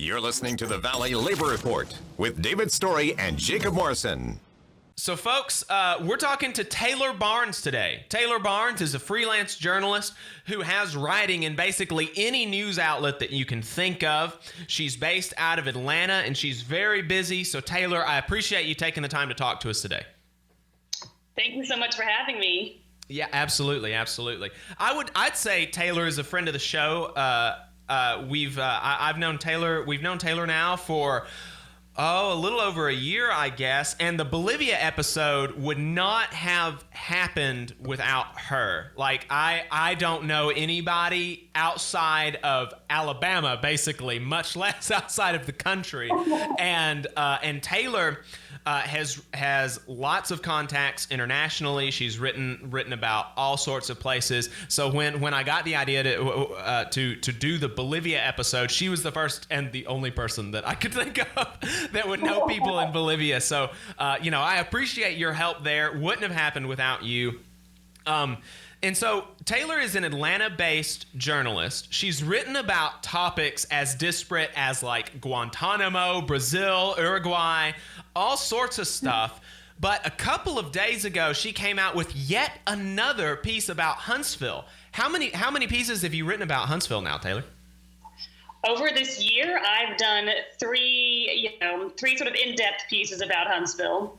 You're listening to the Valley Labor Report with David Story and Jacob Morrison. So, folks, we're talking to Taylor Barnes today. Taylor Barnes is a freelance journalist who has writing in basically any news outlet that you can think of. She's based out of Atlanta, and she's very busy. So, Taylor, I appreciate you taking the time to talk to us today. Thank you so much for having me. Yeah, absolutely, absolutely. I'd say Taylor is a friend of the show. We've known Taylor now for a little over a year, I guess, and the Bolivia episode would not have happened without her. Like, I don't know anybody outside of Alabama, basically, much less outside of the country. And Taylor has lots of contacts internationally. She's written about all sorts of places. So when I got the idea to do the Bolivia episode, she was the first and the only person that I could think of that would know people in Bolivia. So I appreciate your help there. Wouldn't have happened without you. And so Taylor is an Atlanta-based journalist. She's written about topics as disparate as like Guantanamo, Brazil, Uruguay, all sorts of stuff. But a couple of days ago, she came out with yet another piece about Huntsville. How many pieces have you written about Huntsville now, Taylor? Over this year, I've done three sort of in-depth pieces about Huntsville.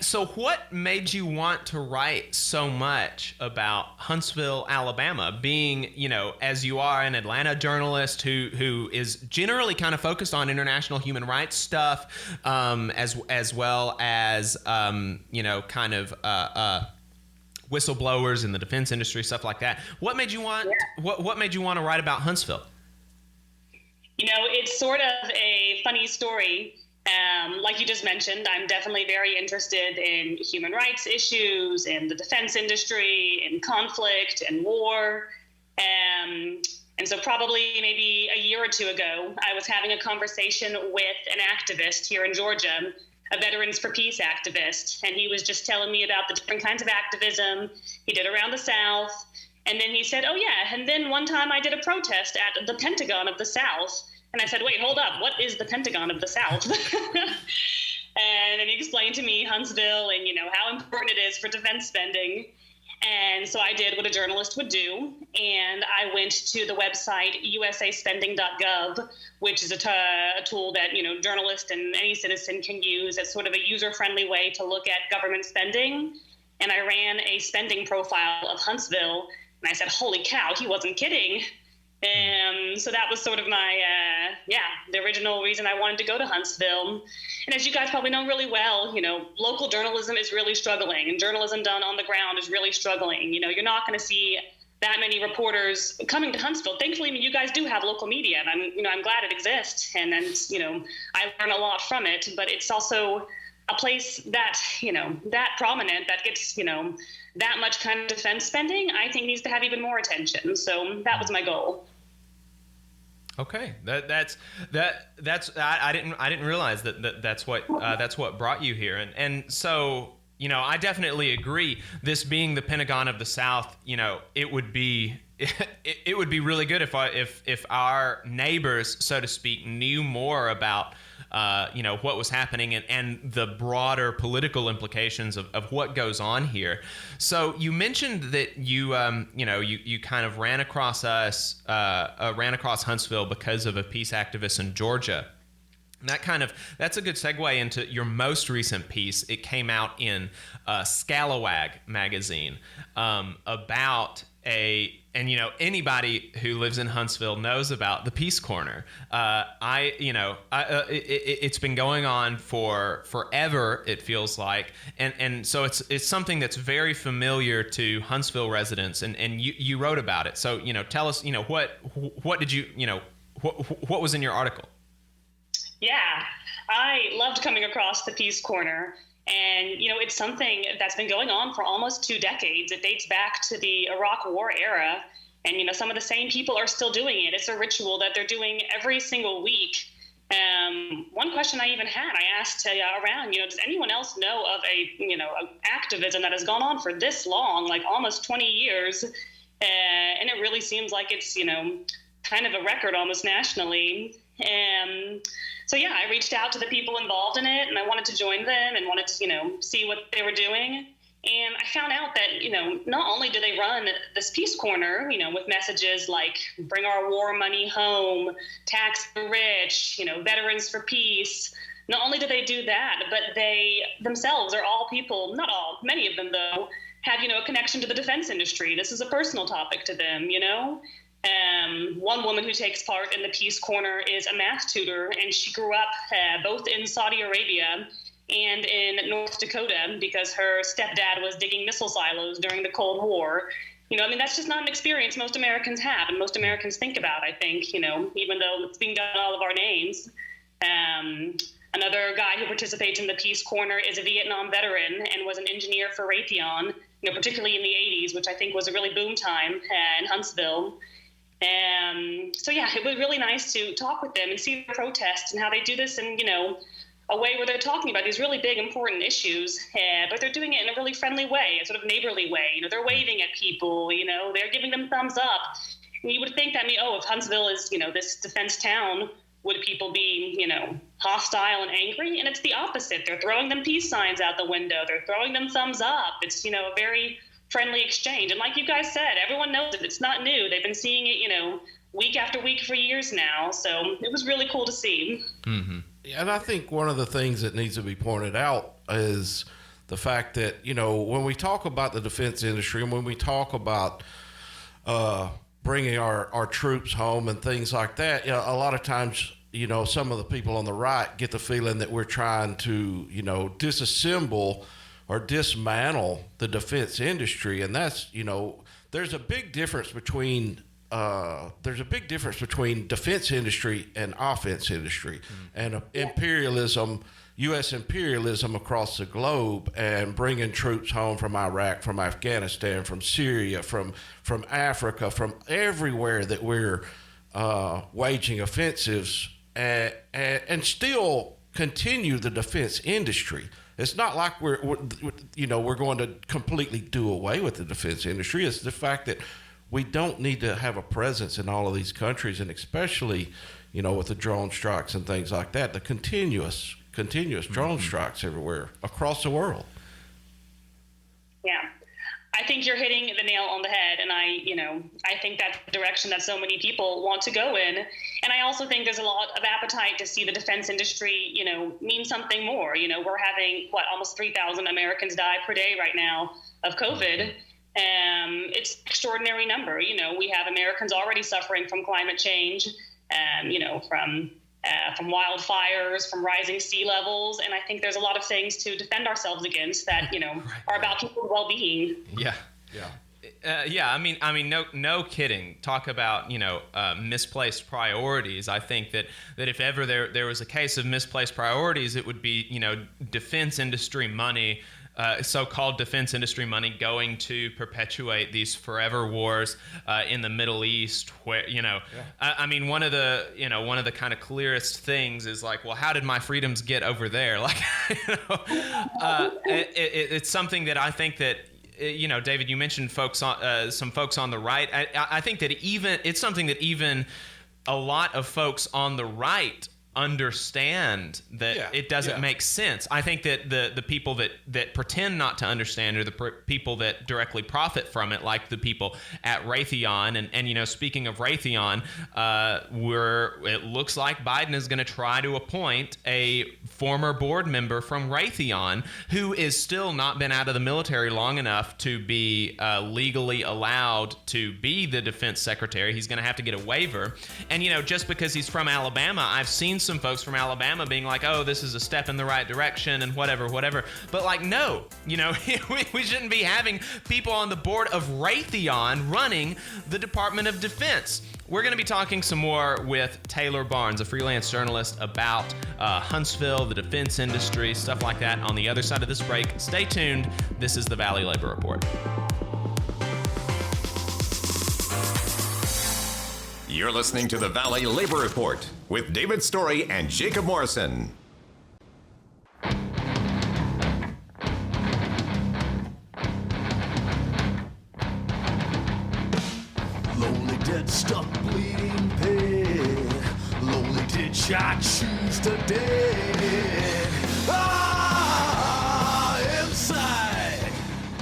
So what made you want to write so much about Huntsville, Alabama, being, as you are an Atlanta journalist who is generally kind of focused on international human rights stuff, as well as, whistleblowers in the defense industry, stuff like that. What made you want what made you want to write about Huntsville? It's sort of a funny story. Like you just mentioned, I'm definitely very interested in human rights issues, in the defense industry, in conflict and war. And so probably maybe a year or two ago, I was having a conversation with an activist here in Georgia, a Veterans for Peace activist. And he was just telling me about the different kinds of activism he did around the South. And then he said, oh, yeah. And then one time I did a protest at the Pentagon of the South. And I said, wait, hold up. What is the Pentagon of the South? And then he explained to me Huntsville and, how important it is for defense spending. And so I did what a journalist would do. And I went to the website usaspending.gov, which is a tool that, journalists and any citizen can use as sort of a user-friendly way to look at government spending. And I ran a spending profile of Huntsville. And I said, holy cow, he wasn't kidding. So that was sort of my, the original reason I wanted to go to Huntsville. And as you guys probably know really well, local journalism is really struggling, and journalism done on the ground is really struggling. You're not going to see that many reporters coming to Huntsville. Thankfully, you guys do have local media, and I'm glad it exists. And then, I learn a lot from it, but it's also a place that, that prominent, that gets, that much kind of defense spending, I think needs to have even more attention. So that was my goal. Okay, that's I didn't realize that's what brought you here, and so I definitely agree. This being the Pentagon of the South, it would be really good if our neighbors, so to speak, knew more about what was happening and the broader political implications of what goes on here. So you mentioned that you kind of ran across Huntsville because of a peace activist in Georgia. And that's a good segue into your most recent piece. It came out in Scalawag magazine about anybody who lives in Huntsville knows about the Peace Corner. It's been going on for forever, it feels like, and so it's something that's very familiar to Huntsville residents, and you wrote about it. So tell us what did you what was in your article? Yeah, I loved coming across the Peace Corner. And, it's something that's been going on for almost 2 decades. It dates back to the Iraq War era. And, some of the same people are still doing it. It's a ritual that they're doing every single week. One question I even had, I asked around, does anyone else know of a activism that has gone on for this long, like almost 20 years? And it really seems like it's, kind of a record almost nationally. So yeah, I reached out to the people involved in it, and I wanted to join them and wanted to, see what they were doing. And I found out that, not only do they run this Peace Corner, with messages like bring our war money home, tax the rich, veterans for peace. Not only do they do that, but they themselves are all people, not all, many of them though, have, a connection to the defense industry. This is a personal topic to them, One woman who takes part in the Peace Corner is a math tutor, and she grew up both in Saudi Arabia and in North Dakota because her stepdad was digging missile silos during the Cold War. That's just not an experience most Americans have and most Americans think about, I think, even though it's being done in all of our names. Another guy who participates in the Peace Corner is a Vietnam veteran and was an engineer for Raytheon, particularly in the 80s, which I think was a really boom time in Huntsville. So yeah, it was really nice to talk with them and see the protests and how they do this in, a way where they're talking about these really big, important issues, but they're doing it in a really friendly way, a sort of neighborly way. They're waving at people, they're giving them thumbs up. And you would think that, if Huntsville is, this defense town, would people be, hostile and angry? And it's the opposite. They're throwing them peace signs out the window. They're throwing them thumbs up. It's, a very friendly exchange. And like you guys said, everyone knows it. It's not new. They've been seeing it, week after week for years now. So it was really cool to see. Mm-hmm. And I think one of the things that needs to be pointed out is the fact that, when we talk about the defense industry and when we talk about bringing our troops home and things like that, a lot of times, some of the people on the right get the feeling that we're trying to, disassemble or dismantle the defense industry. And that's, there's a big difference between defense industry and offense industry, and imperialism, U.S. imperialism across the globe, and bringing troops home from Iraq, from Afghanistan, from Syria, from Africa, from everywhere that we're waging offensives and still continue the defense industry. It's not like we're going to completely do away with the defense industry. It's the fact that we don't need to have a presence in all of these countries, and especially, with the drone strikes and things like that, the continuous drone strikes everywhere across the world. Yeah, I think you're hitting the nail on the head, and I think that's the direction that so many people want to go in. And I also think there's a lot of appetite to see the defense industry, mean something more. We're having almost 3,000 Americans die per day right now of COVID. It's an extraordinary number. We have Americans already suffering from climate change, from wildfires, from rising sea levels. And I think there's a lot of things to defend ourselves against that, are about people's well-being. Yeah. No kidding. Talk about, misplaced priorities. I think that if ever there was a case of misplaced priorities, it would be, defense industry money, so-called defense industry money going to perpetuate these forever wars in the Middle East, where one of the kind of clearest things is like, well, how did my freedoms get over there? Like, it's something that I think that. David, you mentioned some folks on the right. I think that it's something that even a lot of folks on the right understand that it doesn't make sense. I think that the people that pretend not to understand are the people that directly profit from it, like the people at Raytheon. And speaking of Raytheon, it looks like Biden is going to try to appoint a former board member from Raytheon who is still not been out of the military long enough to be legally allowed to be the defense secretary. He's going to have to get a waiver. And, just because he's from Alabama, I've seen some folks from Alabama being like, oh, this is a step in the right direction and whatever. But like, no, we shouldn't be having people on the board of Raytheon running the Department of Defense. We're going to be talking some more with Taylor Barnes, a freelance journalist, about Huntsville, the defense industry, stuff like that on the other side of this break. Stay tuned. This is the Valley Labor Report. You're listening to the Valley Labor Report with David Story and Jacob Morrison. Lonely dead, stuck bleeding pig. Lonely ditch which I choose to dig. Inside.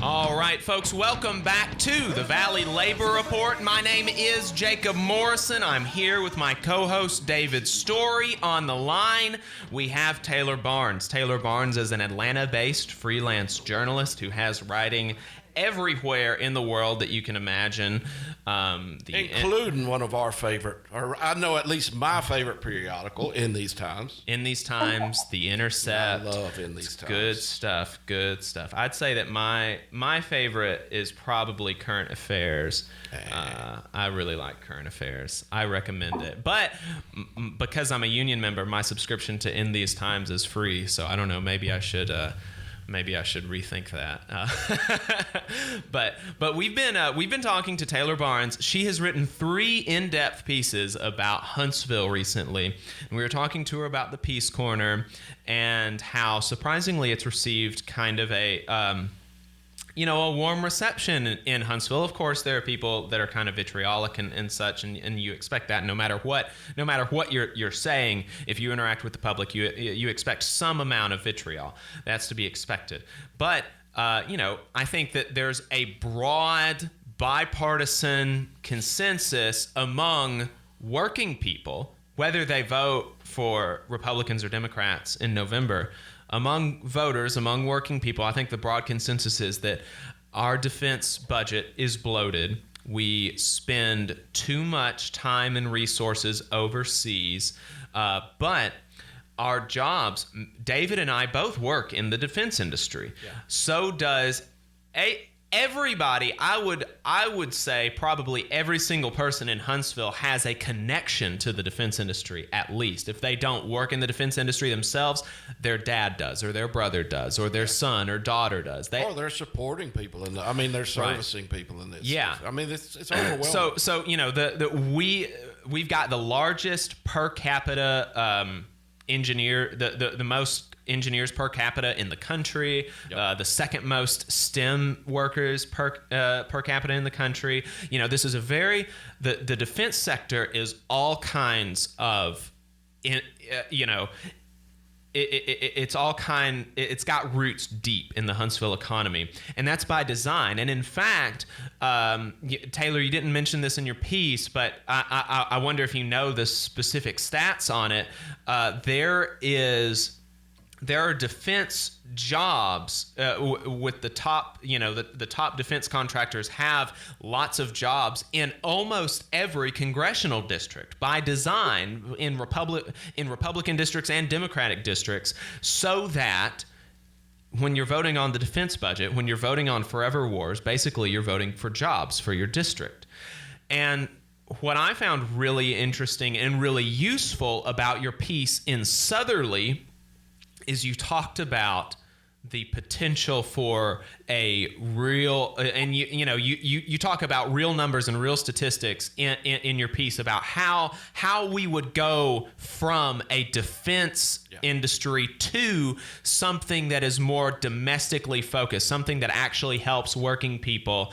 All right, folks, welcome back to the Valley Labor Report. My name is Jacob Morrison. I'm here with my co-host David Story. On the line, we have Taylor Barnes. Taylor Barnes is an Atlanta-based freelance journalist who has writing everywhere in the world that you can imagine. Including one of our favorite, or I know at least my favorite periodical, In These Times. In These Times, The Intercept. I love In These Times. Good stuff, good stuff. I'd say that my favorite is probably Current Affairs. I really like Current Affairs. I recommend it. But because I'm a union member, my subscription to In These Times is free, so I don't know, maybe I should rethink that. But we've been talking to Taylor Barnes. She has written 3 in-depth pieces about Huntsville recently. And we were talking to her about the Peace Corner and how surprisingly it's received kind of a warm reception in Huntsville. Of course, there are people that are kind of vitriolic and such, and you expect that no matter what you're saying. If you interact with the public, you expect some amount of vitriol. That's to be expected. But I think that there's a broad bipartisan consensus among working people, whether they vote for Republicans or Democrats in November. Among voters, among working people, I think the broad consensus is that our defense budget is bloated. We spend too much time and resources overseas, but our jobs, David and I both work in the defense industry. Yeah. So does everybody. I would say probably every single person in Huntsville has a connection to the defense industry, at least. If they don't work in the defense industry themselves, their dad does, or their brother does, or their son or daughter does. They're supporting people in they're servicing people in this. Yeah. I mean, it's overwhelming. So we've got the largest per capita engineer, the most engineers per capita in the country, the second most STEM workers per capita in the country. This is the defense sector is all kinds of, it's got roots deep in the Huntsville economy, and that's by design. And in fact, Taylor, you didn't mention this in your piece, but I wonder if you know the specific stats on it. There are defense jobs with the top, the top defense contractors have lots of jobs in almost every congressional district by design, in Republican districts and Democratic districts, so that when you're voting on the defense budget, when you're voting on forever wars, basically you're voting for jobs for your district. And what I found really interesting and really useful about your piece in Southerly is you talked about the potential for a real, and you talk about real numbers and real statistics in your piece about how we would go from a defense industry to something that is more domestically focused, something that actually helps working people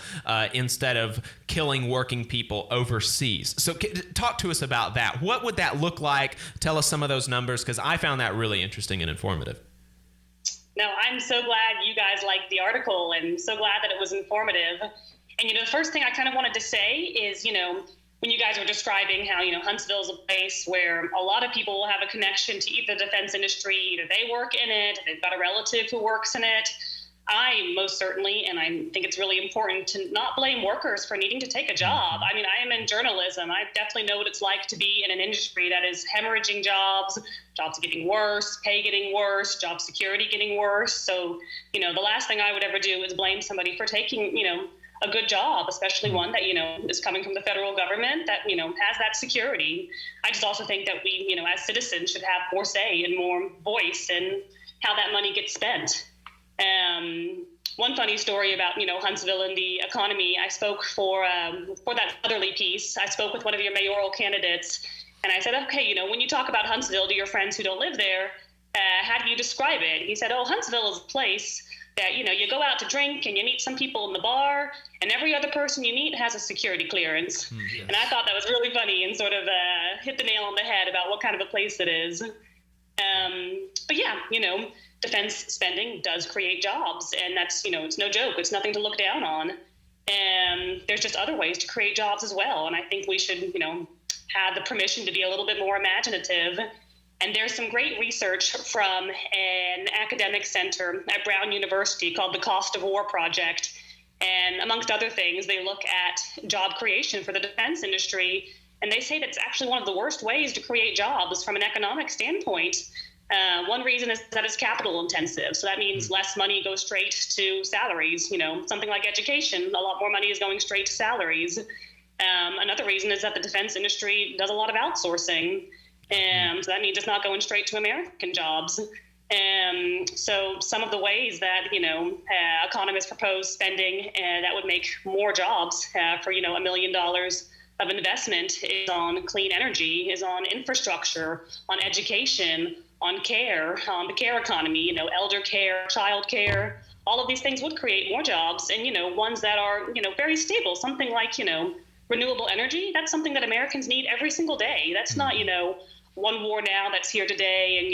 instead of killing working people overseas. So talk to us about that. What would that look like? Tell us some of those numbers, because I found that really interesting and informative. No, I'm so glad you guys liked the article and so glad that it was informative. And, the first thing I kind of wanted to say is, when you guys were describing how, Huntsville is a place where a lot of people will have a connection to either the defense industry, either they work in it, they've got a relative who works in it. I most certainly, and I think it's really important to not blame workers for needing to take a job. I mean, I am in journalism. I definitely know what it's like to be in an industry that is hemorrhaging jobs getting worse, pay getting worse, job security getting worse. So, the last thing I would ever do is blame somebody for taking, a good job, especially one that, is coming from the federal government that, has that security. I just also think that we, as citizens should have more say and more voice in how that money gets spent. One funny story about, Huntsville and the economy, I spoke for that Southerly piece, I spoke with one of your mayoral candidates, and I said, okay, when you talk about Huntsville to your friends who don't live there, how do you describe it? He said, Huntsville is a place that, you go out to drink and you meet some people in the bar, and every other person you meet has a security clearance. Yes. And I thought that was really funny and sort of hit the nail on the head about what kind of a place it is. But yeah, defense spending does create jobs, and that's, it's no joke. It's nothing to look down on. And there's just other ways to create jobs as well. And I think we should, have the permission to be a little bit more imaginative. And there's some great research from an academic center at Brown University called the Cost of War Project. And amongst other things, they look at job creation for the defense industry. And they say that it's actually one of the worst ways to create jobs from an economic standpoint. One reason is that it's capital intensive. So that means less money goes straight to salaries. Something like education, a lot more money is going straight to salaries. Another reason is that the defense industry does a lot of outsourcing. So that means it's not going straight to American jobs. So some of the ways that, economists propose spending that would make more jobs for, $1 million of investment is on clean energy, is on infrastructure, on education, on care, on the care economy, elder care, child care. All of these things would create more jobs, and, ones that are, very stable. Something like, renewable energy. That's something that Americans need every single day. That's not, one war now that's here today and,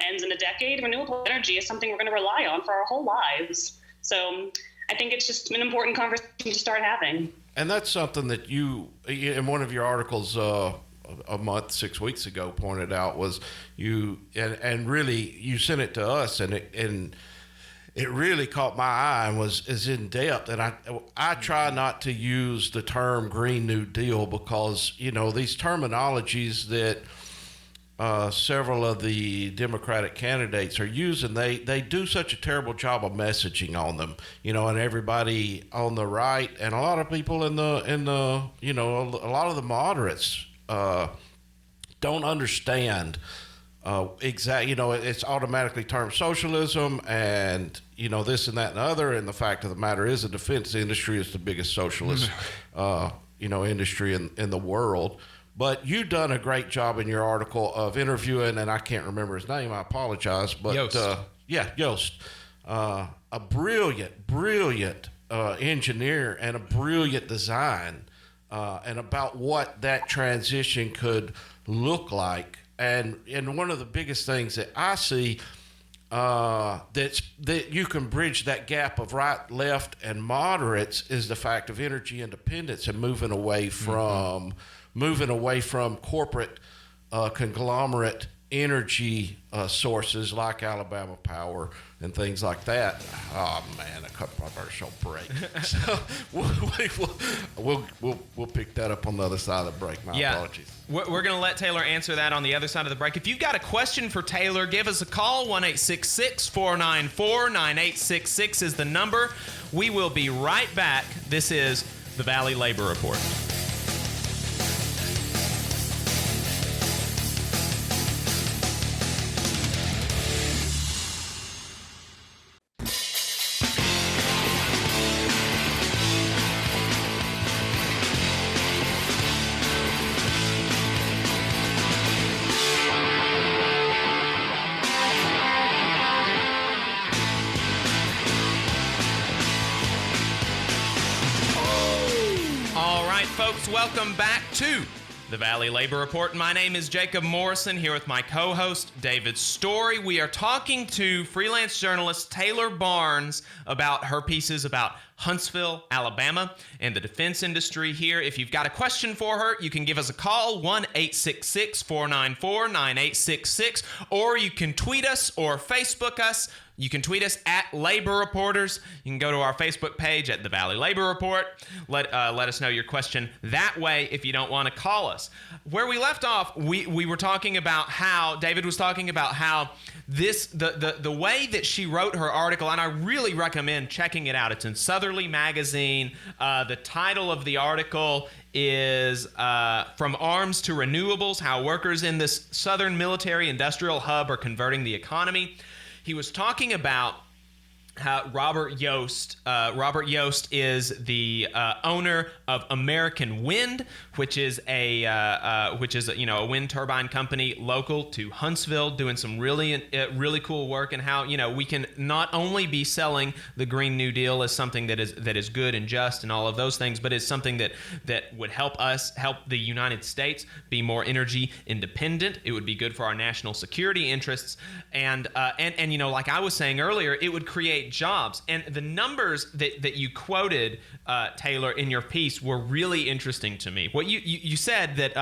ends in a decade. Renewable energy is something we're going to rely on for our whole lives. So I think it's just an important conversation to start having. And that's something that you, in one of your articles a month, 6 weeks ago, pointed out was you, and really you sent it to us, and it really caught my eye and is in depth. And I try not to use the term Green New Deal because, these terminologies that several of the Democratic candidates are using, they do such a terrible job of messaging on them, and everybody on the right and a lot of people in the a lot of the moderates don't understand it's automatically termed socialism and, this and that and other. And the fact of the matter is the defense industry is the biggest socialist, industry in the world. But you've done a great job in your article of interviewing, and I can't remember his name, I apologize. But Yost, a brilliant engineer and a brilliant design, and about what that transition could look like. And one of the biggest things that I see that you can bridge that gap of right, left, and moderates is the fact of energy independence and moving away from corporate conglomerate energy sources like Alabama Power and things like that. Oh man, a commercial break. So we'll pick that up on the other side of the break. My apologies. We're going to let Taylor answer that on the other side of the break. If you've got a question for Taylor, give us a call. 1-866-494-9866 is the number. We will be right back. This is the Valley Labor Report. Folks, welcome back to the Valley Labor Report. My name is Jacob Morrison, here with my co-host, David Story. We are talking to freelance journalist Taylor Barnes about her pieces about Huntsville, Alabama, and the defense industry here. If you've got a question for her, you can give us a call, 1-866-494-9866, or you can tweet us or Facebook us. You can tweet us at Labor Reporters. You can go to our Facebook page at the Valley Labor Report. Let us know your question that way if you don't want to call us. Where we left off, we were talking about how David was talking about how the way that she wrote her article, and I really recommend checking it out. It's in Southerly Magazine. The title of the article is From Arms to Renewables: How Workers in this Southern Military Industrial Hub Are Converting the Economy. He was talking about Robert Yost. Robert Yost is the owner of American Wind, which is a wind turbine company local to Huntsville, doing some really cool work, and how we can not only be selling the Green New Deal as something that is good and just and all of those things, but it's something that would help the United States be more energy independent. It would be good for our national security interests, and like I was saying earlier, it would create jobs. And the numbers that you quoted, Taylor, in your piece were really interesting to me. What you said that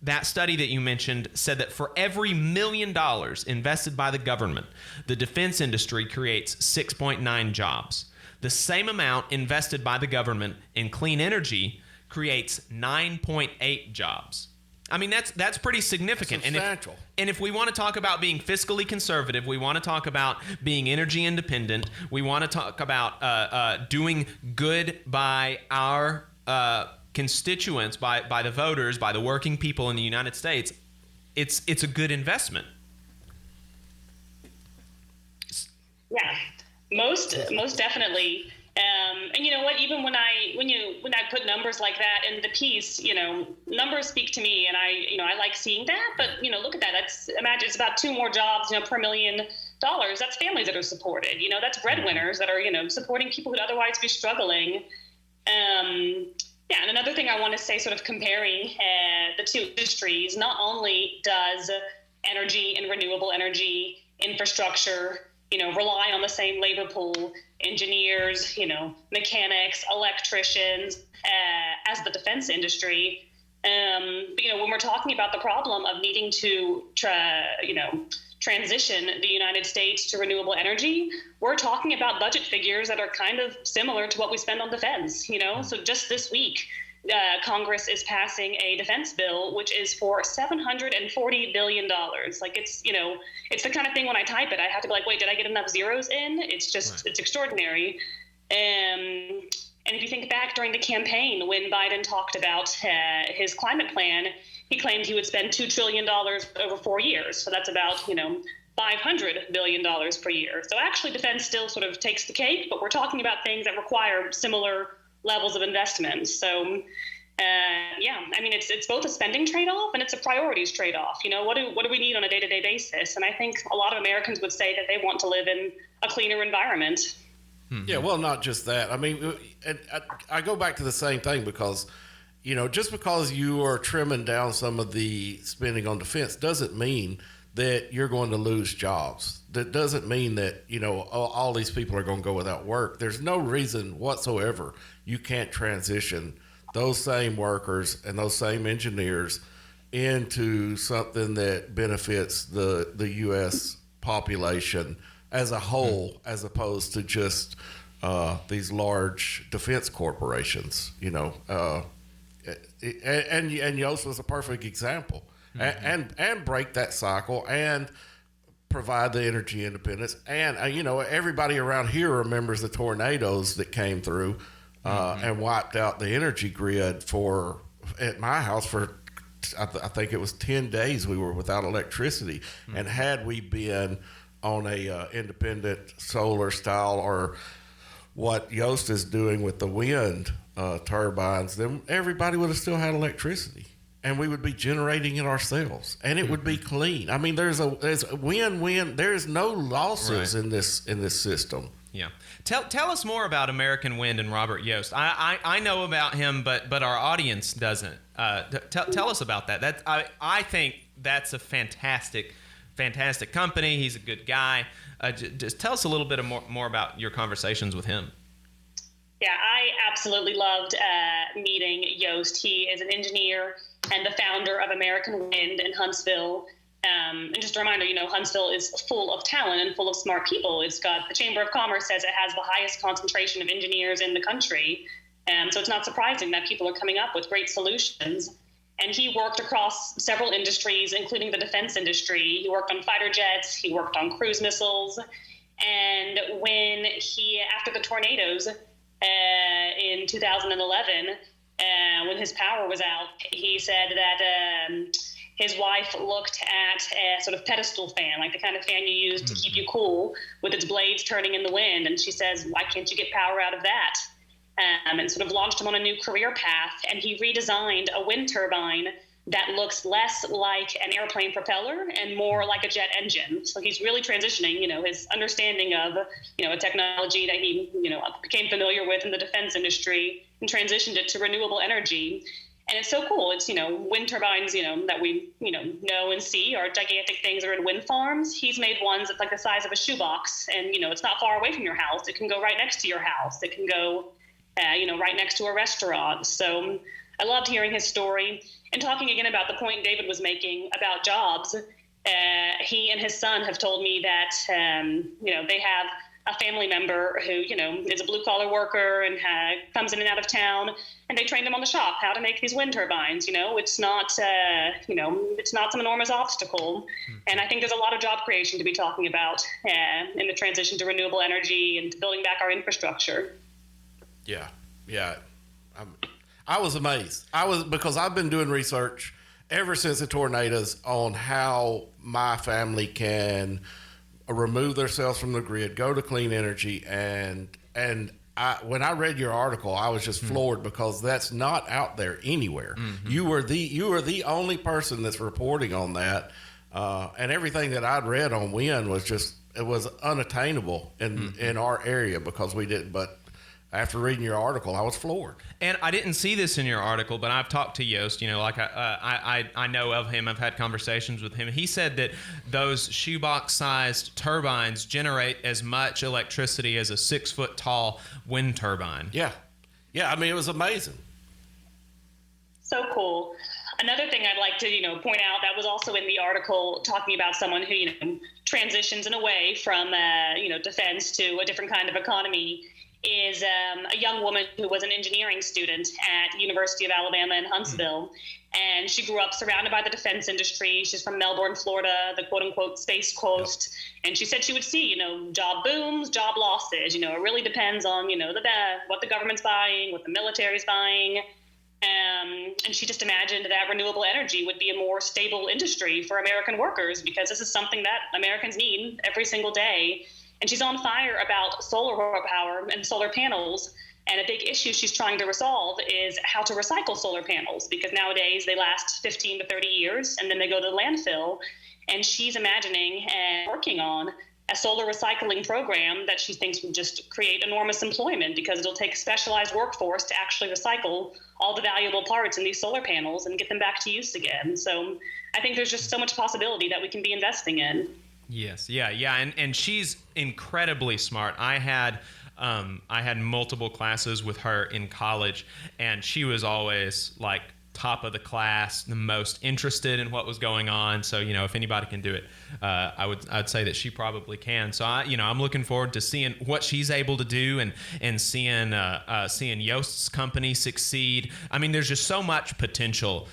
that study that you mentioned said that for every $1 million invested by the government, the defense industry creates 6.9 jobs. The same amount invested by the government in clean energy creates 9.8 jobs. I mean, that's pretty significant. Substantial. And if we want to talk about being fiscally conservative, we want to talk about being energy independent, we want to talk about doing good by our constituents, by the voters, by the working people in the United States, it's a good investment. Yeah, most definitely. And you know what? Even when I put numbers like that in the piece, numbers speak to me, and I like seeing that. But look at that. Imagine it's about 2 more jobs, per $1 million. That's families that are supported. That's breadwinners that are supporting people who'd otherwise be struggling. Yeah, and another thing I want to say, sort of comparing the two industries, not only does energy and renewable energy infrastructure, rely on the same labor pool, engineers, mechanics, electricians, as the defense industry. When we're talking about the problem of needing to transition the United States to renewable energy, we're talking about budget figures that are kind of similar to what we spend on defense, So just this week, Congress is passing a defense bill, which is for $740 billion. Like it's the kind of thing when I type it, I have to be like, wait, did I get enough zeros in? It's just, It's extraordinary. And if you think back during the campaign, when Biden talked about his climate plan, he claimed he would spend $2 trillion over 4 years. So that's about, $500 billion per year. So actually defense still sort of takes the cake, but we're talking about things that require similar levels of investment. So, it's both a spending trade-off and it's a priorities trade-off. What do we need on a day-to-day basis? And I think a lot of Americans would say that they want to live in a cleaner environment. Mm-hmm. Yeah, well, not just that. I mean, I go back to the same thing because, just because you are trimming down some of the spending on defense doesn't mean that you're going to lose jobs. That doesn't mean that, all these people are going to go without work. There's no reason whatsoever you can't transition those same workers and those same engineers into something that benefits the U.S. population as a whole, as opposed to just these large defense corporations, and Yost was a perfect example. Mm-hmm. And break that cycle and provide the energy independence. And, everybody around here remembers the tornadoes that came through and wiped out the energy grid at my house for, I think it was 10 days we were without electricity. Mm-hmm. And had we been on a independent solar style or what Yost is doing with the wind turbines, then everybody would have still had electricity. And we would be generating it ourselves, and it would be clean. I mean, there's a win-win. There's no losses in this system. Yeah. Tell us more about American Wind and Robert Yost. I know about him, but our audience doesn't. Tell us about that. I think that's a fantastic company. He's a good guy. Just tell us a little bit more about your conversations with him. Yeah, I absolutely loved meeting Yost. He is an engineer and the founder of American Wind in Huntsville. And just a reminder, Huntsville is full of talent and full of smart people. It's got, the Chamber of Commerce says it has the highest concentration of engineers in the country. So it's not surprising that people are coming up with great solutions. And he worked across several industries, including the defense industry. He worked on fighter jets. He worked on cruise missiles. And when after the tornadoes in 2011, when his power was out, he said that his wife looked at a sort of pedestal fan, like the kind of fan you use to keep you cool with its blades turning in the wind. And she says, why can't you get power out of that? And sort of launched him on a new career path. And he redesigned a wind turbine that looks less like an airplane propeller and more like a jet engine. So he's really transitioning, his understanding of, a technology that he, became familiar with in the defense industry and transitioned it to renewable energy. And it's so cool. It's, wind turbines, that we, know and see are gigantic things that are in wind farms. He's made ones that's like the size of a shoebox. And, it's not far away from your house. It can go right next to your house. It can go, right next to a restaurant. So I loved hearing his story. And talking again about the point David was making about jobs, he and his son have told me that, they have a family member who, is a blue-collar worker and comes in and out of town, and they trained him on the shop how to make these wind turbines. It's not, it's not some enormous obstacle. And I think there's a lot of job creation to be talking about in the transition to renewable energy and to building back our infrastructure. Yeah. I was amazed. Because I've been doing research ever since the tornadoes on how my family can remove themselves from the grid, go to clean energy, and when I read your article, I was just floored because that's not out there anywhere. You were the only person that's reporting on that, and everything that I'd read on wind was unattainable in our area because we didn't. But after reading your article, I was floored. And I didn't see this in your article, but I've talked to Yost. I know of him. I've had conversations with him. He said that those shoebox-sized turbines generate as much electricity as a 6-foot-tall wind turbine. Yeah. I mean, it was amazing. So cool. Another thing I'd like to, point out that was also in the article talking about someone who, transitions in a way from, defense to a different kind of economy is a young woman who was an engineering student at University of Alabama in Huntsville. And she grew up surrounded by the defense industry. She's from Melbourne, Florida, the quote-unquote Space Coast. Yep. And she said she would see, job booms, job losses. It really depends on, what the government's buying, what the military's buying. And she just imagined that renewable energy would be a more stable industry for American workers because this is something that Americans need every single day. And she's on fire about solar power and solar panels. And a big issue she's trying to resolve is how to recycle solar panels, because nowadays they last 15 to 30 years and then they go to the landfill. And she's imagining and working on a solar recycling program that she thinks would just create enormous employment because it'll take a specialized workforce to actually recycle all the valuable parts in these solar panels and get them back to use again. So I think there's just so much possibility that we can be investing in. Yes. Yeah. And she's incredibly smart. I had multiple classes with her in college, and she was always like top of the class, the most interested in what was going on. So, if anybody can do it, I'd say that she probably can. So I'm looking forward to seeing what she's able to do and seeing Yost's company succeed. I mean, there's just so much potential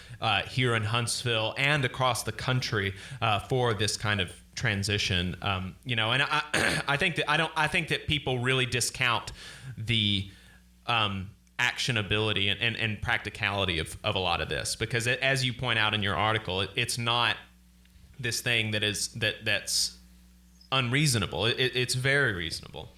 here in Huntsville and across the country for this kind of transition. And I think that people really discount the actionability and practicality of a lot of this, because as you point out in your article, it's not this thing that's unreasonable. It's very reasonable.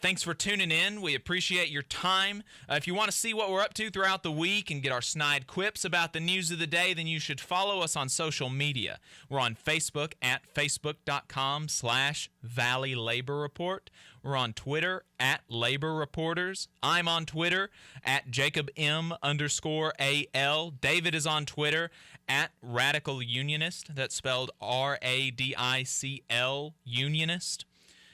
Thanks for tuning in. We appreciate your time. If you want to see what we're up to throughout the week and get our snide quips about the news of the day, then you should follow us on social media. We're on Facebook at facebook.com/Valley Labor Report. We're on Twitter at Labor Reporters. I'm on Twitter at JacobM_AL. David is on Twitter at Radical Unionist. That's spelled RADICL Unionist.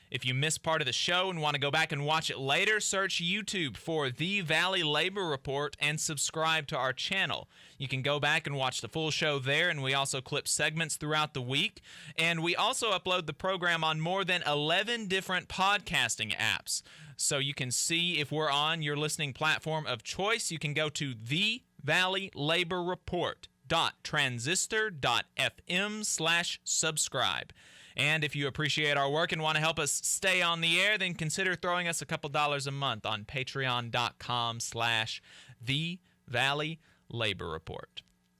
If you missed part of the show and want to go back and watch it later, search YouTube for The Valley Labor Report and subscribe to our channel. You can go back and watch the full show there, and we also clip segments throughout the week. And we also upload the program on more than 11 different podcasting apps. So you can see if we're on your listening platform of choice. You can go to thevalleylaborreport.transistor.fm/subscribe. And if you appreciate our work and want to help us stay on the air, then consider throwing us a couple dollars a month on patreon.com/The Valley Labor Report.